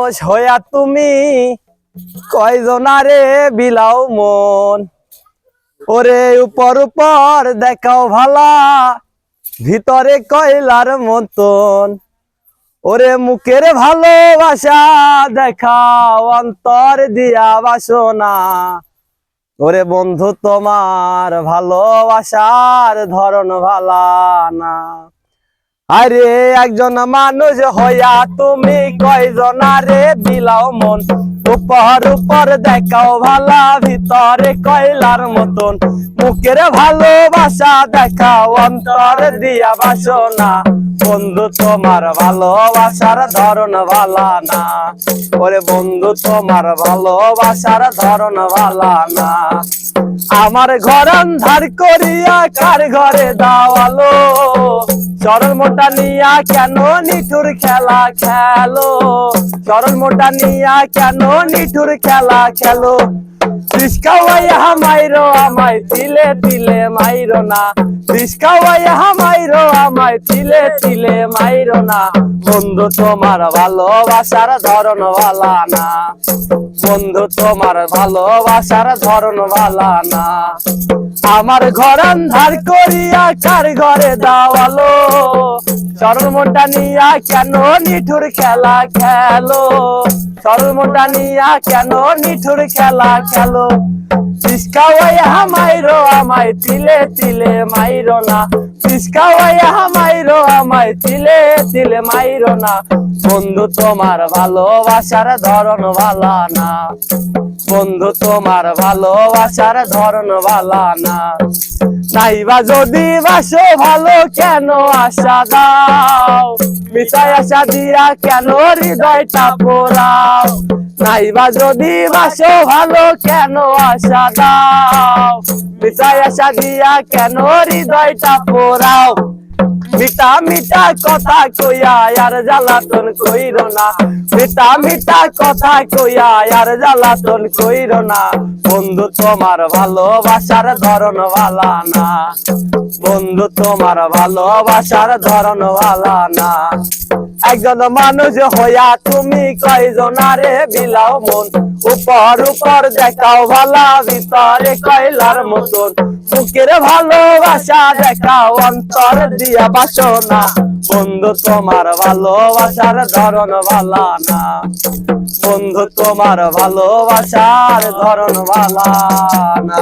মানুষ হইয়া তুমি কয়জনারে বিলাও মন। ওরে উপর উপর দেখাও ভালা, ভিতরে কয়লার মতন। ওরে মুখের ভালোবাসা দেখাও, অন্তর দিয়া বাসনা। ওরে বন্ধু তোমার ভালোবাসার ধরন ভালা না। আরে একজন মানুষ হইয়া তুমি কয়জনারে বিলাও মন। উপর উপর দেখাও ভালা, ভিতরে কয়লার মতন। মুখের ভালোবাসা দেখাও, অন্তর দিয়া বাসনা। বন্ধু তোমার ভালোবাসার ধরন ভালা না। ওরে বন্ধু তোমার ভালোবাসার ধরন ভালা না। আমার ঘর আন্ধার করিয়া কার ঘরে দাওয়ালো, চরণ মোটা নিয়া কেন নিঠুর খেলা খেলো। চরণ মোটা নিয়া কেন নিঠুর খেলা খেলো। রিস্কাওয়াইয়া মাইরো আমায় তিলে তিলে মাইরো না। রিস্কাওয়াইয়া মাইরো আমায় তিলে তিলে মাইরো না। বন্ধু তোমার ভালোবাসার ধরন ভালা না। বন্ধু তোমার ভালোবাসার ধরন ভালা না। আমার ঘর আন্ধার করিয়া কার ঘরে দাওয়ালো, চরণ মোটা নিয়া কেন নিঠুর খেলা খেলো। চরণ মোটা নিয়া কেন নিঠুর খেলা খেলো। রিস্কাওয়াইয়া মাইরো আমায় তিলে তিলে মাইরো না। রিস্কাওয়াইয়া মাইরো আমায় তিলে তিলে মাইরো না। বন্ধু তোমার ভালোবাসার ধরন ভালা না। বন্ধু তোমার ভালোবাসার ধরন ভালা না। নাইবা যদি বাসো ভালো কেন আশা দাও, মিশাই আশা দিয়া কেন হৃদয়টা পোড়াও। নাইবা যদি বাসো ভালো কেন আশা দাও, মিশাই আশা দিয়া কেন হৃদয়টা পোড়াও। মিঠা মিঠা কথা কইয়া আর জ্বালাতন কইরো না। মিঠা মিঠা কথা কইয়া আর জ্বালাতন কইরো না। বন্ধু তোমার ভালোবাসার ধরন ভালা না। বন্ধু তোমার ভালোবাসার ধরন ভালা না। একজন মানুষ হইয়া তুমি কয়জনারে বিলাও মন। উপর উপর দেখাও ভালা, ভিতরে কয়লার মতন। মুখের ভালোবাসা দেখাও, অন্তর দিয়া বাসনা। বন্ধু তোমার ভালোবাসার ধরন ভালা না। বন্ধু তোমার ভালোবাসার ধরন ভালা না।